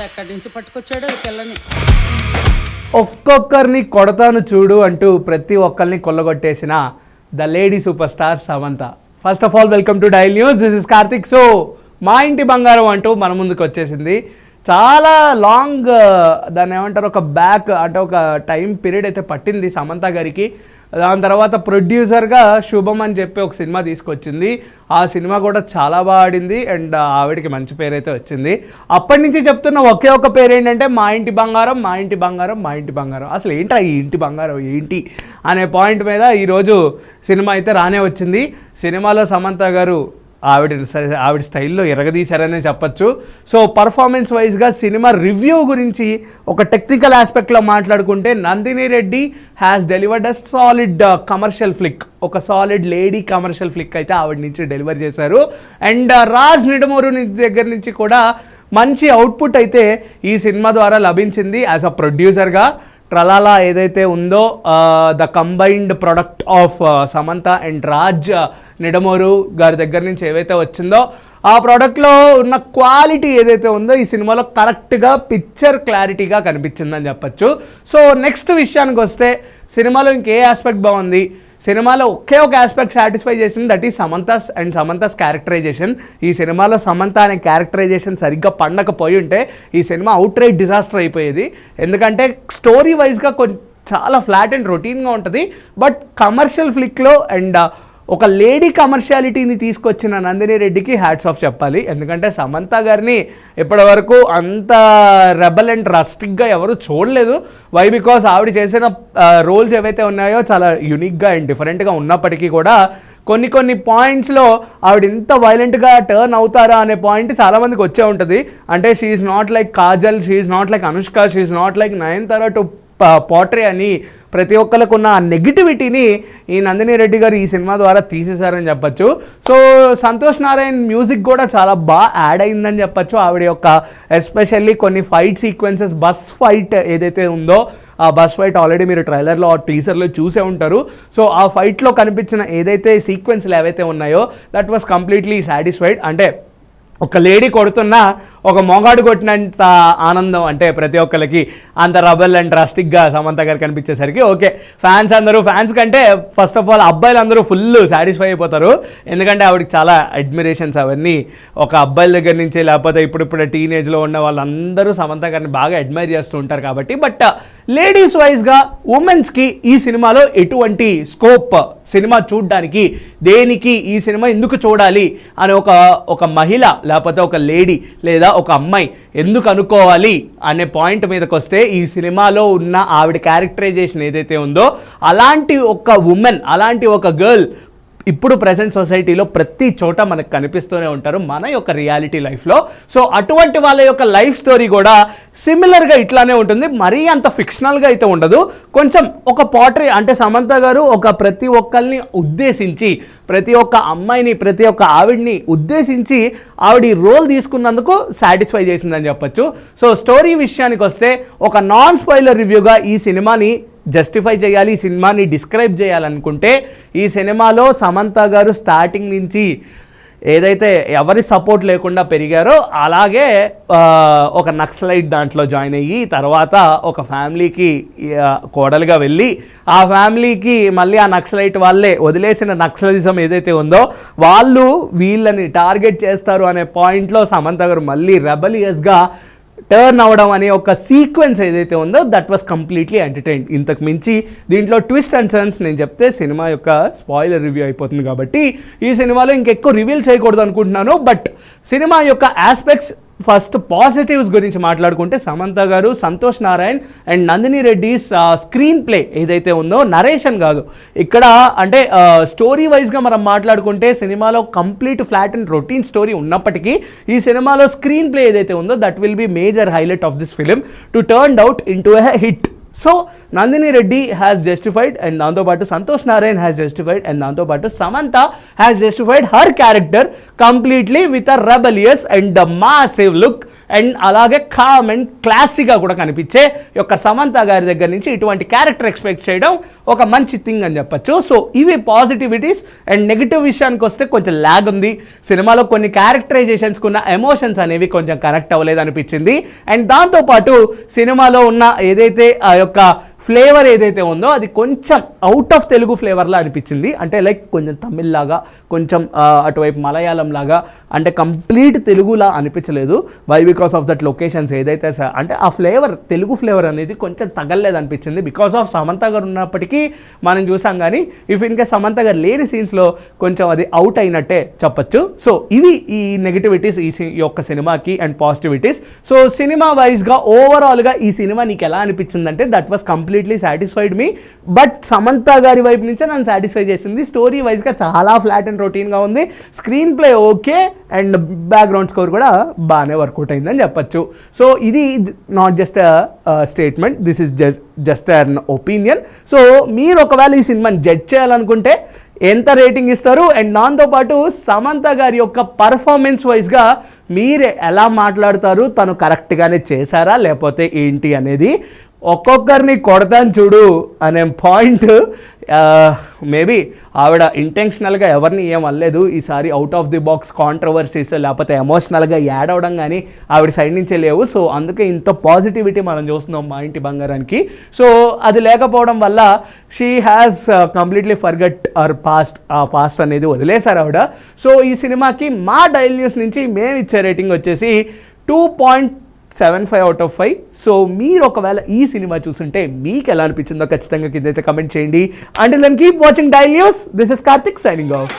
ఎక్కడి నుంచి పట్టుకొచ్చాడు ఈ పిల్లని. ఒక్కొక్కరిని కొడతాను చూడు అంటూ ప్రతి ఒక్కరిని కొల్లగొట్టేసిన the lady super star Samantha. First of all welcome to Dial news, this is Karthik. So మా ఇంటి బంగారం అంటూ మన ముందుకు వచ్చేసింది. చాలా లాంగ్ దాన్ని ఏమంటారు, ఒక బ్యాక్ అంటే ఒక టైం పీరియడ్ అయితే పట్టింది సమంత గారికి. దాని తర్వాత ప్రొడ్యూసర్గా శుభం అని చెప్పి ఒక సినిమా తీసుకొచ్చింది. ఆ సినిమా కూడా చాలా బాగా ఆడింది అండ్ ఆవిడకి మంచి పేరు అయితే వచ్చింది. అప్పటి నుంచి చెప్తున్న ఒకే ఒక పేరు ఏంటంటే మా ఇంటి బంగారం, మా ఇంటి బంగారం, మా ఇంటి బంగారం. అసలు ఏంట్రా ఈ ఇంటి బంగారం ఏంటి అనే పాయింట్ మీద ఈరోజు సినిమా అయితే రానే వచ్చింది. సినిమాలో సమంత గారు ఆవిడ స్టైల్లో ఎరగదీశారనే చెప్పచ్చు. సో పర్ఫార్మెన్స్ వైజ్గా సినిమా రివ్యూ గురించి ఒక టెక్నికల్ ఆస్పెక్ట్లో మాట్లాడుకుంటే Nandini Reddy has delivered a solid commercial flick. ఒక సాలిడ్ లేడీ కమర్షియల్ ఫ్లిక్ అయితే ఆవిడ నుంచి డెలివర్ చేశారు. అండ్ రాజ్ నిడమూరు దగ్గర నుంచి కూడా మంచి అవుట్పుట్ అయితే ఈ సినిమా ద్వారా లభించింది. యాజ్ అ ప్రొడ్యూసర్గా ట్రలాలా ఏదైతే ఉందో the combined product of Samantha and Raj Nidimoru గారి దగ్గర నుంచి ఏవైతే వచ్చిందో ఆ ప్రోడక్ట్లో ఉన్న క్వాలిటీ ఏదైతే ఉందో ఈ సినిమాలో కరెక్ట్గా పిక్చర్ క్లారిటీగా కనిపించిందని చెప్పచ్చు. సో నెక్స్ట్ విషయానికి వస్తే సినిమాలో ఇంకే ఆస్పెక్ట్ బాగుంది, సినిమాలో ఒకే ఒక ఆస్పెక్ట్ సాటిస్ఫై చేసింది, దట్ ఈస్ సమంతాస్ క్యారెక్టరైజేషన్. ఈ సినిమాలో సమంత అనే క్యారెక్టరైజేషన్ సరిగ్గా పండకపోయి ఉంటే ఈ సినిమా అవుట్ రైట్ డిజాస్టర్ అయిపోయేది. ఎందుకంటే స్టోరీ వైజ్గా చాలా ఫ్లాట్ అండ్ రొటీన్గా ఉంటుంది. బట్ కమర్షియల్ ఫ్లిక్లో అండ్ ఒక లేడీ కమర్షియాలిటీని తీసుకొచ్చిన నందిని రెడ్డికి హ్యాట్స్ ఆఫ్ చెప్పాలి. ఎందుకంటే సమంత గారిని ఇప్పటివరకు అంత రెబల్ అండ్ రస్టిక్గా ఎవరు చూడలేదు. వై బికాస్ ఆవిడ చేసిన రోల్స్ ఏవైతే ఉన్నాయో చాలా యూనిక్గా అండ్ డిఫరెంట్గా ఉన్నప్పటికీ కూడా కొన్ని పాయింట్స్లో ఆవిడ ఇంత వైలెంట్గా టర్న్ అవుతారా అనే పాయింట్ చాలామందికి వచ్చే ఉంటుంది. అంటే she is not like Kajal, she is not like Anushka, she is not like Nayanthara to portray అని ప్రతి ఒక్కరికి ఉన్న ఆ నెగిటివిటీని ఈ నందిని రెడ్డి గారు ఈ సినిమా ద్వారా తీసేశారని చెప్పచ్చు. సో సంతోష్ నారాయణ్ మ్యూజిక్ కూడా చాలా బాగా యాడ్ అయిందని చెప్పచ్చు. ఆవిడ యొక్క ఎస్పెషల్లీ కొన్ని ఫైట్ సీక్వెన్సెస్, బస్ ఫైట్ ఏదైతే ఉందో ఆ బస్ ఫైట్ ఆల్రెడీ మీరు ట్రైలర్లో టీజర్లో చూసే ఉంటారు. సో ఆ ఫైట్లో కనిపించిన ఏదైతే సీక్వెన్స్లు ఏవైతే ఉన్నాయో దట్ వాస్ కంప్లీట్లీ సాటిస్ఫైడ్. అంటే ఒక లేడీ కొడుతున్నా ఒక మొగాడు కొట్టినంత ఆనందం అంటే ప్రతి ఒక్కరికి అంత రబల్ అండ్ డ్రాస్టిక్గా సమంత గారు కనిపించేసరికి ఓకే, ఫ్యాన్స్ కంటే ఫస్ట్ ఆఫ్ ఆల్ అబ్బాయిలు అందరూ ఫుల్ సాటిస్ఫై అయిపోతారు. ఎందుకంటే ఆవిడకి చాలా అడ్మిరేషన్స్ అవన్నీ ఒక అబ్బాయిల దగ్గర నుంచి, లేకపోతే ఇప్పుడు టీనేజ్లో ఉన్న వాళ్ళందరూ సమంత గారిని బాగా అడ్మైర్ చేస్తూ ఉంటారు కాబట్టి. బట్ లేడీస్ వైజ్గా ఉమెన్స్కి ఈ సినిమాలో ఎటువంటి స్కోప్, సినిమా చూడడానికి దేనికి, ఈ సినిమా ఎందుకు చూడాలి అని ఒక మహిళ లేకపోతే ఒక లేడీ లేదా ఒక అమ్మాయి ఎందుకు అనుకోవాలి అనే పాయింట్ మీదకి వస్తే ఈ సినిమాలో ఉన్న ఆవిడ క్యారెక్టరైజేషన్ ఏదైతే ఉందో అలాంటి ఒక ఉమెన్, అలాంటి ఒక గర్ల్ ఇప్పుడు ప్రజెంట్ సొసైటీలో ప్రతి చోట మనకు కనిపిస్తూనే ఉంటారు మన యొక్క రియాలిటీ లైఫ్లో. సో అటువంటి వాళ్ళ యొక్క లైఫ్ స్టోరీ కూడా సిమిలర్గా ఇట్లానే ఉంటుంది. మరీ అంత ఫిక్షనల్గా అయితే ఉండదు. కొంచెం ఒక పోర్ట్రే అంటే సమంత గారు ఒక ప్రతి ఒక్కరిని ఉద్దేశించి, ప్రతి ఒక్క అమ్మాయిని, ప్రతి ఒక్క ఆవిడ్ని ఉద్దేశించి ఆవిడ రోల్ తీసుకున్నందుకు సాటిస్ఫై చేసిందని చెప్పచ్చు. సో స్టోరీ విషయానికి వస్తే ఒక నాన్ స్పాయిలర్ రివ్యూగా ఈ సినిమాని జస్టిఫై చేయాలి, ఈ సినిమాని డిస్క్రైబ్ చేయాలనుకుంటే ఈ సినిమాలో సమంత గారు స్టార్టింగ్ నుంచి ఏదైతే ఎవరి సపోర్ట్ లేకుండా పెరిగారో అలాగే ఒక నక్సలైట్ దాంట్లో జాయిన్ అయ్యి తర్వాత ఒక ఫ్యామిలీకి కోడలుగా వెళ్ళి ఆ ఫ్యామిలీకి మళ్ళీ ఆ నక్సలైట్ వాళ్ళే వదిలేసిన నక్సలిజం ఏదైతే ఉందో వాళ్ళు వీళ్ళని టార్గెట్ చేస్తారు అనే పాయింట్లో సమంత గారు మళ్ళీ రెబలియస్గా టర్న్ అవ్వడం అనే ఒక సీక్వెన్స్ ఏదైతే ఉందో దట్ వాస్ కంప్లీట్లీ ఎంటర్టైన్. ఇంతకు మించి దీంట్లో ట్విస్ట్ అండ్ టర్న్స్ నేను చెప్తే సినిమా యొక్క స్పాయిలర్ రివ్యూ అయిపోతుంది కాబట్టి ఈ సినిమాలో ఇంకెక్కువ రివీల్ చేయకూడదు అనుకుంటున్నాను. బట్ సినిమా యొక్క ఆస్పెక్ట్స్, ఫస్ట్ పాజిటివ్స్ గురించి మాట్లాడుకుంటే సమంత గారు, Santosh Narayan and Nandini Reddy screen play ఏదైతే ఉందో, నరేషన్ కాదు ఇక్కడ, అంటే స్టోరీ వైజ్గా మనం మాట్లాడుకుంటే సినిమాలో complete flat and routine story ఉన్నప్పటికీ ఈ సినిమాలో స్క్రీన్ ప్లే ఏదైతే ఉందో that will be major highlight of this film to turn out into a hit. So Nandini Reddy has justified and దాంతోపాటు Santosh Narayan has justified and దాంతోపాటు Samantha has justified her character completely with a rebellious and massive look and అలాగే calm and క్లాసీగా కూడా కనిపించే యొక్క సమంత గారి దగ్గర నుంచి ఇటువంటి క్యారెక్టర్ ఎక్స్పెక్ట్ చేయడం ఒక మంచి థింగ్ అని చెప్పొచ్చు. సో ఇవి పాజిటివిటీస్. అండ్ నెగిటివ్ విషయానికి వస్తే కొంచెం ల్యాగ్ ఉంది సినిమాలో, కొన్ని క్యారెక్టరైజేషన్స్కి ఉన్న ఎమోషన్స్ అనేవి కొంచెం కనెక్ట్ అవ్వలేదు అనిపించింది. అండ్ దాంతోపాటు సినిమాలో ఉన్న ఏదైతే ఆ యొక్క ఫ్లేవర్ ఏదైతే ఉందో అది కొంచెం అవుట్ ఆఫ్ తెలుగు ఫ్లేవర్లా అనిపించింది. అంటే లైక్ కొంచెం తమిళ్ లాగా, కొంచెం అటువైపు మలయాళం లాగా, అంటే కంప్లీట్ తెలుగులా అనిపించలేదు. Why because of that locations ఏదైతే అంటే ఆ ఫ్లేవర్, తెలుగు ఫ్లేవర్ అనేది కొంచెం తగలేదు అనిపించింది. బికాస్ ఆఫ్ సమంత గారు ఉన్నప్పటికీ మనం చూసాం, కానీ ఇఫ్ ఇన్కే సమంత గారు లేని సీన్స్లో కొంచెం అది అవుట్ అయినట్టే చెప్పచ్చు. సో ఇవి ఈ నెగిటివిటీస్ ఈ యొక్క సినిమాకి అండ్ పాజిటివిటీస్. సో సినిమా వైజ్గా ఓవరాల్గా ఈ సినిమా నీకు ఎలా అనిపించిందంటే that was completely satisfied me. But Samantha గారి వైపు నుంచే నన్ను సాటిస్ఫై చేసింది. స్టోరీ వైజ్గా చాలా ఫ్లాట్ అండ్ రొటీన్గా ఉంది. Screen play okay and background score కూడా బాగానే వర్కౌట్ అయిందని చెప్పచ్చు. సో ఇది not just statement, this is just an opinion. So మీరు ఒకవేళ ఈ సినిమాని జడ్జ్ చేయాలనుకుంటే ఎంత రేటింగ్ ఇస్తారు? అండ్ దాంతోపాటు సమంత గారి యొక్క పర్ఫార్మెన్స్ వైజ్గా మీరే ఎలా మాట్లాడతారు? తను కరెక్ట్గానే చేశారా లేకపోతే ఏంటి అనేది ఒక్కొక్కరిని కొడతాను చూడు అనే పాయింట్ మేబీ ఆవిడ ఇంటెన్షనల్గా ఎవరిని ఏం అనలేదు. ఈసారి out of the box controversies లేకపోతే ఎమోషనల్గా యాడ్ అవ్వడం కానీ ఆవిడ సైడ్ నుంచే లేవు. సో అందుకే ఇంత పాజిటివిటీ మనం చూస్తున్నాం మా ఇంటి బంగారానికి. సో అది లేకపోవడం వల్ల she has completely forget our past. ఆ పాస్ట్ అనేది వదిలేశారు ఆవిడ. సో ఈ సినిమాకి మా డైల్ న్యూస్ నుంచి మేము ఇచ్చే రేటింగ్ వచ్చేసి 2.75 out of 5. సో మీరు ఒకవేళ ఈ సినిమా చూస్తుంటే మీకు ఎలా అనిపించిందో ఖచ్చితంగా కిందైతే కమెంట్ చేయండి. Until then keep watching dial news. This is Karthik signing of.